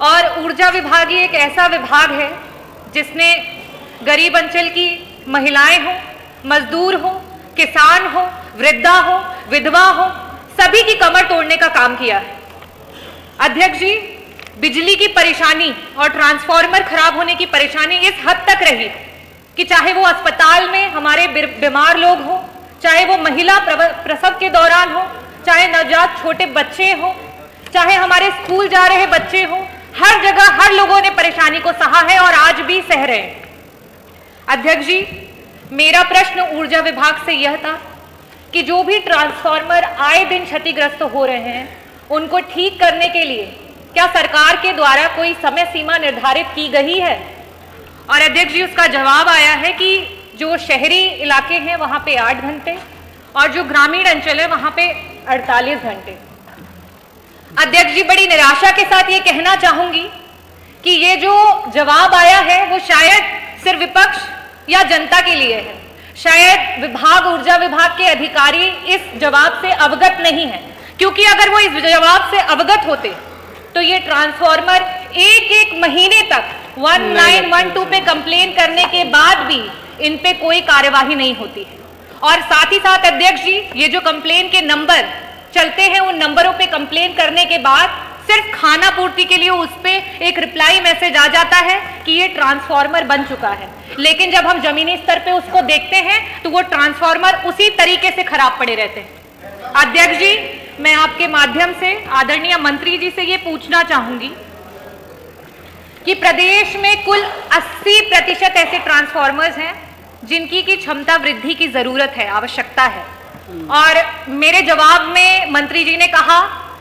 और ऊर्जा विभाग ही एक ऐसा विभाग है जिसने गरीब अंचल की महिलाएं हो, मजदूर हो, किसान हो, वृद्धा हो, विधवा हो, सभी की कमर तोड़ने का काम किया है। अध्यक्ष जी, बिजली की परेशानी और ट्रांसफार्मर खराब होने की परेशानी इस हद तक रही कि चाहे वो अस्पताल में हमारे बीमार लोग हो, चाहे वो महिला प्रसव के दौरान हो, चाहे नवजात छोटे बच्चे हो, चाहे हमारे स्कूल जा रहे बच्चे हो, हर जगह हर लोगों ने परेशानी को सहा है और आज भी सह रहे हैं। अध्यक्ष जी, मेरा प्रश्न ऊर्जा विभाग से यह था कि जो भी ट्रांसफार्मर आए दिन क्षतिग्रस्त हो रहे हैं उनको ठीक करने के लिए क्या सरकार के द्वारा कोई समय सीमा निर्धारित की गई है? और अध्यक्ष जी, उसका जवाब आया है कि जो शहरी इलाके हैं वहां पे 8 घंटे और जो ग्रामीण अंचल है वहां पे 48 घंटे। अध्यक्ष जी, बड़ी निराशा के साथ ये कहना चाहूंगी कि ये जो जवाब आया है वो शायद सिर्फ विपक्ष या जनता के लिए है। शायद ऊर्जा विभाग के अधिकारी इस जवाब से अवगत नहीं है, क्योंकि अगर वो इस जवाब से अवगत होते तो ये ट्रांसफार्मर एक महीने तक 1912 पे कंप्लेन करने के बाद भी इन पे कोई कार्यवाही नहीं होती है। और साथ ही साथ अध्यक्ष जी, ये जो कंप्लेन के नंबर चलते हैं उन नंबरों पे कंप्लेन करने के बाद सिर्फ खाना पूर्ति के लिए उस पे एक रिप्लाई मैसेज आ जाता है कि ये ट्रांसफार्मर बन चुका है, लेकिन जब हम जमीनी स्तर पे उसको देखते हैं तो वो ट्रांसफार्मर उसी तरीके से खराब पड़े रहते हैं। अध्यक्ष जी, मैं आपके माध्यम से आदरणीय मंत्री जी से ये पूछना चाहूंगी कि प्रदेश में कुल 80% ऐसे ट्रांसफार्मर्स हैं जिनकी की क्षमता वृद्धि की जरूरत है, आवश्यकता है। और मेरे जवाब में मंत्री जी ने कहा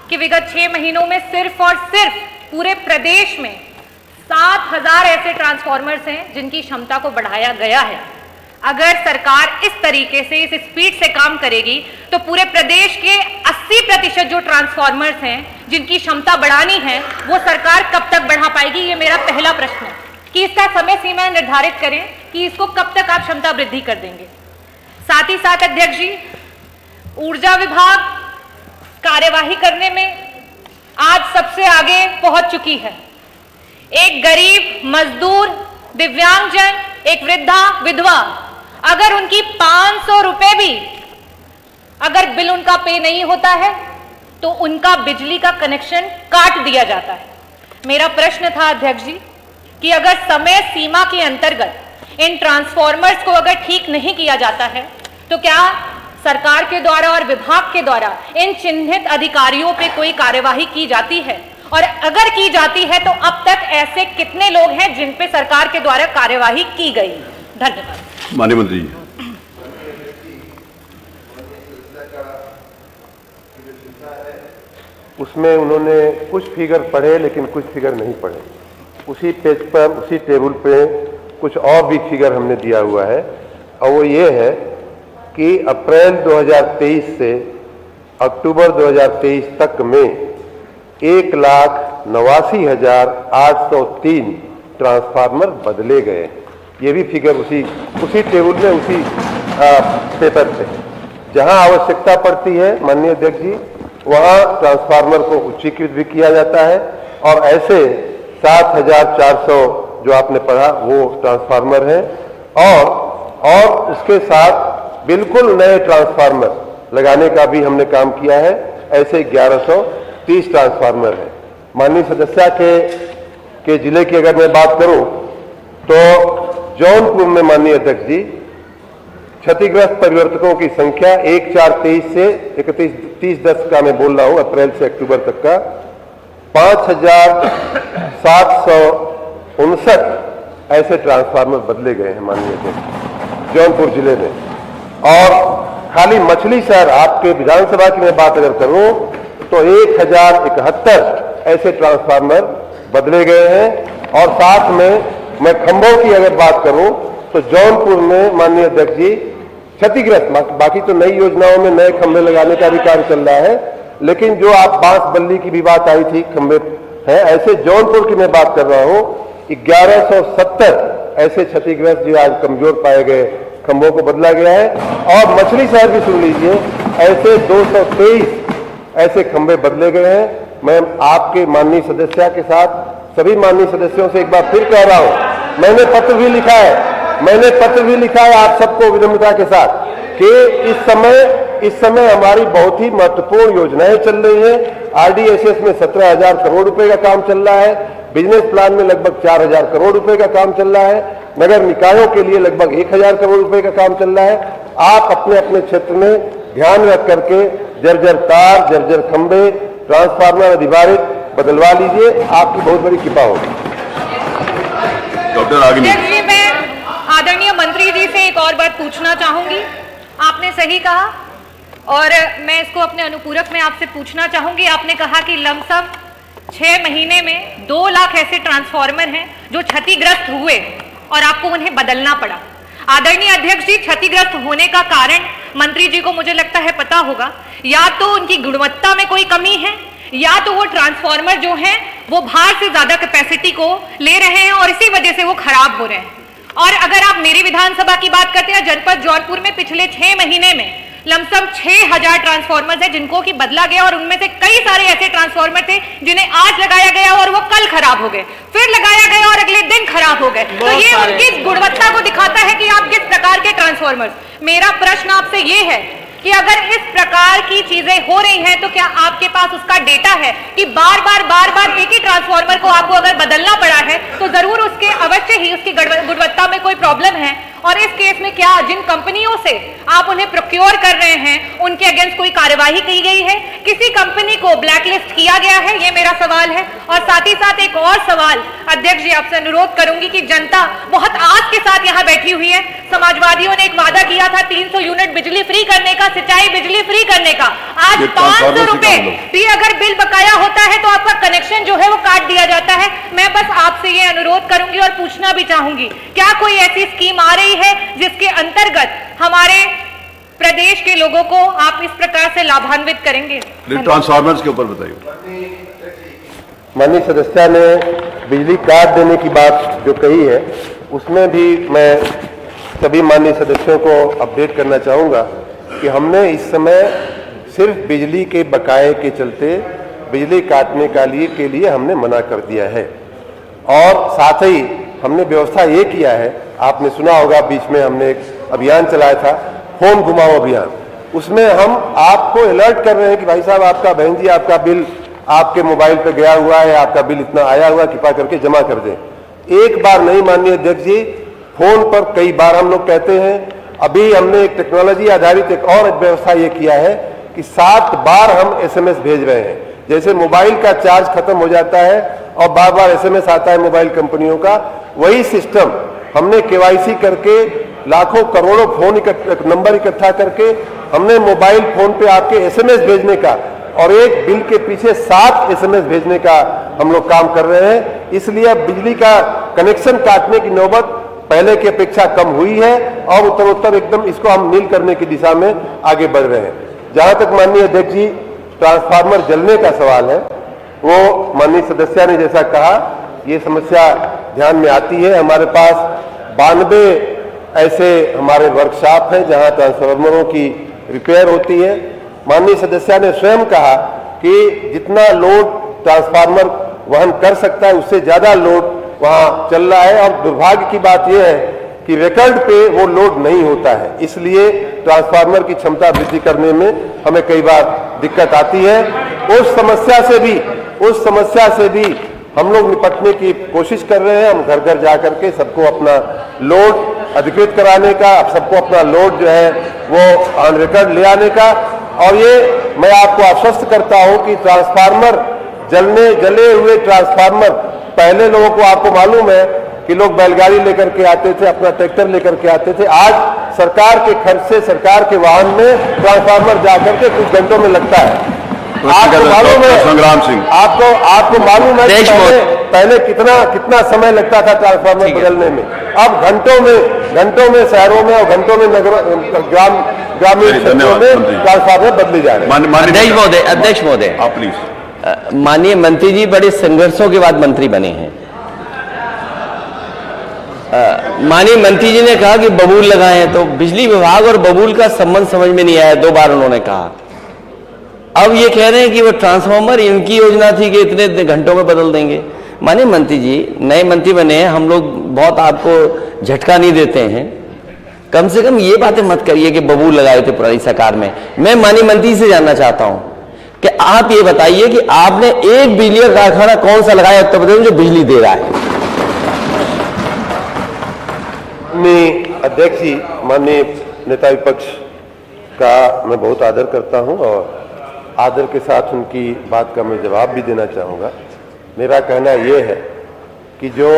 कि विगत 6 महीनों में सिर्फ और सिर्फ पूरे प्रदेश में 7000 ऐसे ट्रांसफार्मर्स हैं जिनकी क्षमता को बढ़ाया गया है। अगर सरकार इस तरीके से, इस स्पीड से काम करेगी तो पूरे प्रदेश के 80% जो ट्रांसफार्मर्स हैं जिनकी क्षमता बढ़ानी है वो सरकार कब तक बढ़ा पाएगी? ये मेरा पहला प्रश्न है कि इसका समय सीमा निर्धारित करें कि इसको कब तक आप क्षमता वृद्धि कर देंगे। साथ ही साथ अध्यक्ष जी, ऊर्जा विभाग कार्यवाही करने में आज सबसे आगे पहुंच चुकी है। एक गरीब, मजदूर, दिव्यांगजन, एक वृद्धा, विधवा, अगर उनकी 500 रुपए भी अगर बिल उनका पे नहीं होता है तो उनका बिजली का कनेक्शन काट दिया जाता है। मेरा प्रश्न था अध्यक्ष जी कि अगर समय सीमा के अंतर्गत इन ट्रांसफार्मर्स को अगर ठीक नहीं किया जाता है तो क्या सरकार के द्वारा और विभाग के द्वारा इन चिन्हित अधिकारियों पे कोई कार्यवाही की जाती है? और अगर की जाती है तो अब तक ऐसे कितने लोग हैं जिन पे सरकार के द्वारा कार्यवाही की गई? धन्यवाद। माननीय मंत्री जी। उसमें उन्होंने कुछ फिगर पढ़े लेकिन कुछ फिगर नहीं पढ़े। उसी पेज पर, उसी टेबल पे कुछ और भी फिगर हमने दिया हुआ है और वो ये है कि अप्रैल 2023 से अक्टूबर 2023 तक में 1,89,803 ट्रांसफार्मर बदले गए। ये भी फिगर उसी टेबल में, उसी पेपर पे। जहां आवश्यकता पड़ती है माननीय अध्यक्ष जी, वहां ट्रांसफार्मर को उच्चीकृत भी किया जाता है और ऐसे 7,400 जो आपने पढ़ा वो ट्रांसफार्मर है और उसके साथ बिल्कुल नए ट्रांसफार्मर लगाने का भी हमने काम किया है। ऐसे 1130 ट्रांसफार्मर है। माननीय सदस्य के जिले की अगर मैं बात करूं तो जौनपुर में माननीय अध्यक्ष जी क्षतिग्रस्त परिवर्तकों की संख्या 1/4/23 से 31/10 का मैं बोल रहा हूं, अप्रैल से अक्टूबर तक का 5,759 ऐसे ट्रांसफार्मर बदले गए हैं माननीय अध्यक्ष जौनपुर जिले में। और खाली मछली शहर आपके विधानसभा की मैं बात अगर करूं तो 1071 ऐसे ट्रांसफार्मर बदले गए हैं। और साथ में मैं खंभों की अगर बात करूं तो जौनपुर में माननीय अध्यक्ष जी क्षतिग्रस्त, बाकी तो नई योजनाओं में नए खंभे लगाने का भी कार्य चल रहा है, लेकिन जो आप बांस बल्ली की भी बात आई थी, खंभे हैं, ऐसे जौनपुर की मैं बात कर रहा हूं 1170 ऐसे क्षतिग्रस्त जो आज कमजोर पाए गए खंभों को बदला गया है। और मछली शहर भी सुन लीजिए, ऐसे 223 ऐसे खंभे बदले गए हैं मैं आपके माननीय सदस्य के साथ सभी माननीय सदस्यों से एक बार फिर कह रहा हूं, मैंने पत्र भी लिखा है आप सबको विनम्रता के साथ कि इस समय हमारी बहुत ही महत्वपूर्ण योजनाएं चल रही हैं। आरडीएसएस में 17,000 करोड़ रुपए का काम चल रहा है, बिजनेस प्लान में लगभग 4,000 करोड़ रुपए का काम चल रहा है, नगर निकायों के लिए लगभग 1,000 करोड़ रुपए का काम चल रहा है। आप अपने अपने क्षेत्र में ध्यान रख करके जर्जर तार, जर्जर खंभे, ट्रांसफार्मर अधिभारित बदलवा लीजिए, आपकी बहुत बड़ी कृपा होगी। डॉक्टर आगे मैं आदरणीय मंत्री जी से एक और बात पूछना चाहूंगी। आपने सही कहा और मैं इसको अपने अनुपूरक में आपसे पूछना चाहूंगी। आपने कहा कि लमसम 6 महीने में 2 लाख ऐसे ट्रांसफार्मर हैं जो क्षतिग्रस्त हुए और आपको उन्हें बदलना पड़ा। आदरणीय अध्यक्ष जी, क्षतिग्रस्त होने का कारण मंत्री जी को मुझे लगता है पता होगा। या तो उनकी गुणवत्ता में कोई कमी है, या तो वो ट्रांसफार्मर जो हैं वो भार से ज्यादा कैपेसिटी को ले रहे हैं और इसी वजह से वो खराब हो रहे हैं। और अगर आप मेरी विधानसभा की बात करते हैं, जनपद जौनपुर में पिछले 6 महीने में लमसम 6,000 ट्रांसफार्मर्स है जिनको कि बदला गया और उनमें से कई सारे ऐसे ट्रांसफार्मर थे जिन्हें आज लगाया गया और वो कल खराब हो गए, फिर लगाया गया और अगले दिन खराब हो गए। तो ये उनकी गुणवत्ता को दिखाता है कि आप किस प्रकार के ट्रांसफार्मर्स। मेरा प्रश्न आपसे ये है कि अगर इस प्रकार की चीजें हो रही हैं तो क्या आपके पास उसका डेटा है कि बार बार एक ही ट्रांसफार्मर को आपको अगर बदलना पड़ा है तो जरूर उसके अवश्य ही उसकी गुणवत्ता में कोई प्रॉब्लम है। और इस केस में क्या जिन कंपनियों से आप उन्हें प्रोक्योर कर रहे हैं उनके अगेंस्ट कोई कार्यवाही की गई है, किसी कंपनी को ब्लैकलिस्ट किया गया है? ये मेरा सवाल है। और साथ ही साथ एक और सवाल अध्यक्ष जी आपसे अनुरोध करूंगी कि जनता बहुत आस के साथ यहाँ बैठी हुई है। समाजवादियों ने एक वादा किया था 300 यूनिट बिजली फ्री करने का, सिंचाई बिजली फ्री करने का। आज 500 रुपए भी अगर बिल बकाया होता है तो आपका कनेक्शन जो है वो काट दिया जाता है। मैं बस आपसे ये अनुरोध करूंगी और पूछना भी चाहूंगी, क्या कोई ऐसी स्कीम आ रही है जिसके अंतर्गत हमारे प्रदेश के लोगों को आप इस प्रकार से लाभान्वित करेंगे? ट्रांसफार्मर्स के ऊपर बताइए। माननीय सदस्य ने बिजली काट देने की बात जो कही है उसमें भी मैं सभी माननीय सदस्यों को अपडेट करना चाहूँगा कि हमने इस समय सिर्फ बिजली के बकाये के चलते बिजली काटने के लिए हमने मना कर दिया है। और साथ ही हमने व्यवस्था ये किया है, आपने सुना होगा बीच में हमने एक अभियान चलाया था, फोन घुमाओ अभियान। उसमें हम आपको अलर्ट कर रहे हैं कि भाई साहब आपका, बहन जी आपका बिल आपके मोबाइल पे गया हुआ है, आपका बिल इतना आया हुआ, कृपा करके जमा कर दें। एक बार नहीं माननीय अध्यक्ष जी, फोन पर कई बार हम लोग कहते हैं। अभी हमने एक टेक्नोलॉजी आधारित एक और व्यवस्था ये किया है कि 7 बार हम SMS भेज रहे हैं। जैसे मोबाइल का चार्ज खत्म हो जाता है और बार बार SMS आता है मोबाइल कंपनियों का, वही सिस्टम हमने KYC करके लाखों करोड़ों फोन नंबर इकट्ठा करके हमने मोबाइल फोन पे आपके SMS भेजने का और एक बिल के पीछे 7 SMS भेजने का हम लोग काम कर रहे हैं। इसलिए अब बिजली का कनेक्शन काटने की नौबत पहले की अपेक्षा कम हुई है और उत्तरोत्तर एकदम इसको हम नील करने की दिशा में आगे बढ़ रहे हैं। जहां तक माननीय अध्यक्ष जी ट्रांसफार्मर जलने का सवाल है, वो माननीय सदस्य ने जैसा कहा ये समस्या ध्यान में आती है। हमारे पास 92 ऐसे हमारे वर्कशॉप हैं जहां ट्रांसफार्मरों की रिपेयर होती है। माननीय सदस्य ने स्वयं कहा कि जितना लोड ट्रांसफार्मर वहन कर सकता है उससे ज्यादा लोड वहां चल रहा है और दुर्भाग्य की बात यह है कि रिकॉर्ड पे वो लोड नहीं होता है। इसलिए ट्रांसफार्मर की क्षमता वृद्धि करने में हमें कई बार दिक्कत आती है। उस समस्या से भी हम लोग निपटने की कोशिश कर रहे हैं। हम घर घर जाकर के सबको अपना लोड अधिकृत कराने का, सबको अपना लोड जो है वो ऑन रिकॉर्ड ले आने का। और ये मैं आपको आश्वस्त करता हूं कि ट्रांसफार्मर जले हुए ट्रांसफार्मर, पहले लोगों को आपको मालूम है कि लोग बैलगाड़ी लेकर के आते थे, अपना ट्रैक्टर लेकर के आते थे। आज सरकार के खर्च से सरकार के वाहन में ट्रांसफार्मर जाकर के कुछ घंटों में लगता है। आपको मालूम है, संग्राम सिंह, आपको मालूम है पहले कितना समय लगता था ट्रांसफार्मर बदलने में। अब घंटों में शहरों में और घंटों में ग्रामीण क्षेत्रों में ट्रांसफार्मर बदले जा रहे हैं। अध्यक्ष महोदय, आप प्लीज। माननीय मंत्री जी बड़े संघर्षों के बाद मंत्री बने हैं। माननीय मंत्री जी ने कहा कि बबूल लगाए हैं, तो बिजली विभाग और बबूल का संबंध समझ में नहीं आया। 2 बार उन्होंने कहा। अब ये कह रहे हैं कि वो ट्रांसफार्मर इनकी योजना थी कि इतने घंटों में बदल देंगे। माननीय मंत्री जी, नए मंत्री बने हैं, हम लोग बहुत आपको झटका नहीं देते हैं, कम से कम ये बातें मत करिए कि बबूल लगाए थे पुरानी सरकार में। मैं माननीय मंत्री से जानना चाहता हूं कि आप ये बताइए कि आपने एक बिजली का कारखाना कौन सा लगाया उत्तर प्रदेश में जो बिजली दे रहा है? माननीय अध्यक्ष जी, माननीय नेता विपक्ष का मैं बहुत आदर करता हूं और आदर के साथ उनकी बात का मैं जवाब भी देना चाहूँगा। मेरा कहना यह है कि जो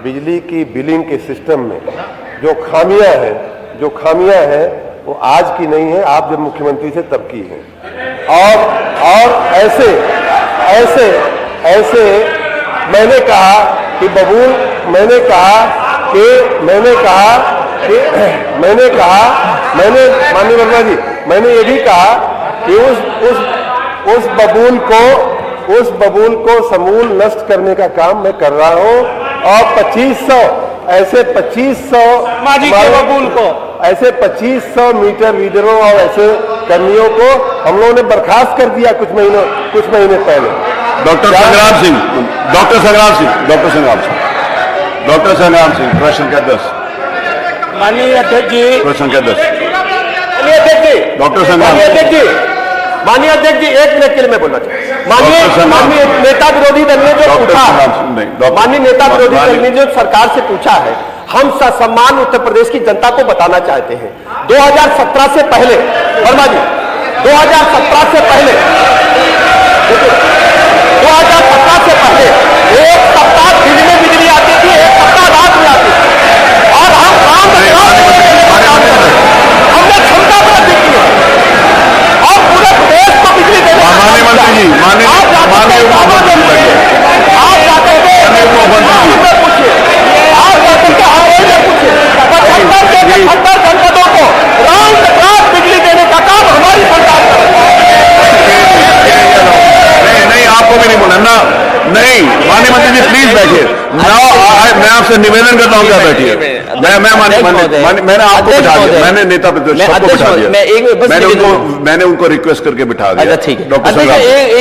बिजली की बिलिंग के सिस्टम में जो खामियां हैं वो आज की नहीं है, आप जब मुख्यमंत्री से तब की है। और ऐसे मैंने कहा कि माननीय वर्मा जी, मैंने ये भी कहा कि उस बबूल को समूल नष्ट करने का काम मैं कर रहा हूं और 2500 मीटर रीडरों और ऐसे कर्मियों को हम लोगों ने बर्खास्त कर दिया कुछ महीने पहले। डॉक्टर संग्राम सिंह, प्रश्न संख्या 10। माननीय अध्यक्ष जी, प्रश्न संख्या 10। डॉक्टर संग्राम, माननीय अध्यक्ष जी, 1 मिनट के लिए मैं बोलना चाहूँ। माननीय नेता विरोधी दल ने जो पूछा, माननीय नेता विरोधी दल ने जो सरकार से पूछा है, हम ससम्मान उत्तर प्रदेश की जनता को बताना चाहते हैं। 2017 से पहले, वर्मा जी, 2017 से पहले 1 सप्ताह दिन में बिजली आती थी, 1 सप्ताह रात में आती थी, और हम हमने क्षमता वृद्धि की है और पूरे देश को बिजली देने का माननीय मंत्री जी, माननीय आप जाते थे पूछिए, आप जाते थे हवाई में पूछिए, 75 जनपदों को रात रात बिजली देने का काम हमारी सरकार कर रही है। नहीं, आपको भी नहीं बोला ना। नहीं, माननीय मंत्री जी प्लीज बैठिए। मैं आपसे निवेदन करता हूँ, क्या बैठिए। मैंने आपको बिठा दिया, मैंने नेता प्रतिपक्ष सबको बिठा दिया, मैंने उनको रिक्वेस्ट करके बिठा दिया। ठीक है, डॉक्टर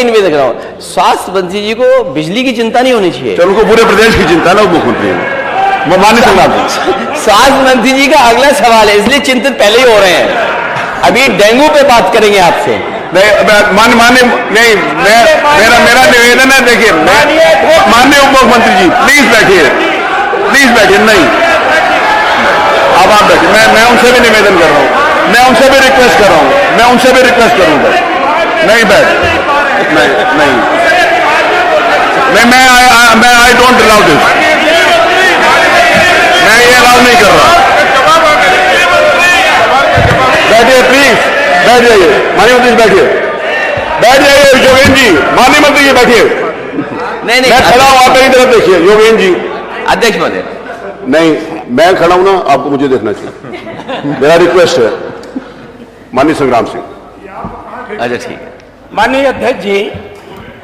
निवेदन कर रहा हूँ, स्वास्थ्य मंत्री जी को बिजली की चिंता नहीं होनी चाहिए। चलो, उनको पूरे प्रदेश की चिंता ना, मुख्यमंत्री माननीय संग्राम सिंह। स्वास्थ्य मंत्री जी का अगला सवाल है, इसलिए चिंतित पहले ही हो रहे हैं। अभी डेंगू पे बात करेंगे आपसे। मेरा निवेदन है, देखिए, माननीय उप मुख्यमंत्री जी प्लीज बैठिए। नहीं, अब आप बैठिए। मैं उनसे भी निवेदन कर रहा हूँ, मैं उनसे भी रिक्वेस्ट कर रहा हूँ, नहीं बैठ, नहीं, मैं आई डोंट अलाउ दिस, मैं ये अलाउ नहीं कर रहा। बैठिए प्लीज, बैठ जाइए माननीय मंत्री जी, बैठ जाइए। योगेन जी, माननीय मंत्री जी बैठिए। नहीं, मैं खड़ा हूं, आप मेरी तरफ देखिए। योगेन जी, अध्यक्ष महोदय। नहीं, मैं खड़ा हूं ना, आपको मुझे देखना चाहिए। मेरा रिक्वेस्ट है माननीय संग्राम सिंह। अच्छा, ठीक है। माननीय अध्यक्ष जी,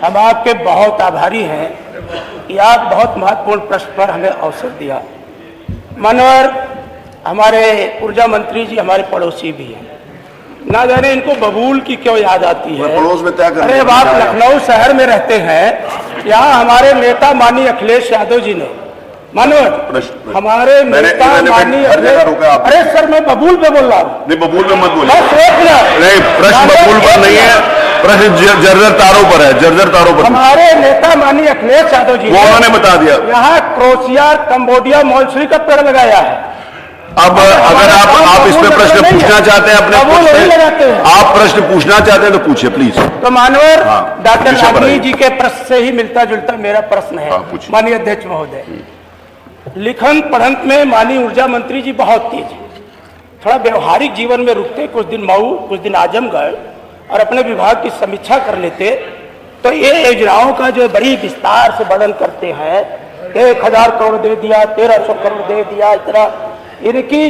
हम आपके बहुत आभारी हैं कि आप बहुत महत्वपूर्ण प्रश्न पर हमें अवसर दिया। मनोहर, हमारे ऊर्जा मंत्री जी हमारे पड़ोसी भी हैं, ना जाने इनको बबूल की क्यों याद आती है। पड़ोस में तय कर, अरे आप लखनऊ शहर में रहते हैं, यहाँ हमारे नेता माननीय अखिलेश यादव जी ने, मनोहर, हमारे नेता माननीय, अरे सर मैं बबूल पे बोल रहा हूँ। नहीं, बबूल पे मत बोलिए। नहीं, प्रश्न बबूल पर नहीं है, प्रश्न जर्जर तारों पर है, जर्जर तारों पर। हमारे नेता माननीय अखिलेश यादव जी, वो उन्होंने बता दिया, यहाँ क्रोशिया, कंबोडिया, मॉलसरी का पेड़ लगाया है। अब अगर आप इस पे प्रश्न पूछना चाहते हैं, अपने आप प्रश्न पूछना चाहते हैं तो पूछिए प्लीज। तो मानवर, डॉक्टर नागनी जी के प्रश्न से ही मिलता जुलता मेरा प्रश्न है। माननीय अध्यक्ष महोदय, लिखन पढ़ंत में माननीय ऊर्जा मंत्री जी बहुत तेज है, थोड़ा व्यवहारिक जीवन में रुकते, कुछ दिन मऊ, कुछ दिन आजमगढ़, और अपने विभाग की समीक्षा कर लेते, तो ये योजनाओं का जो बड़ी विस्तार से वर्णन करते हैं, 1000 करोड़ दे दिया, 1300 करोड़ दे दिया, इतना, इनकी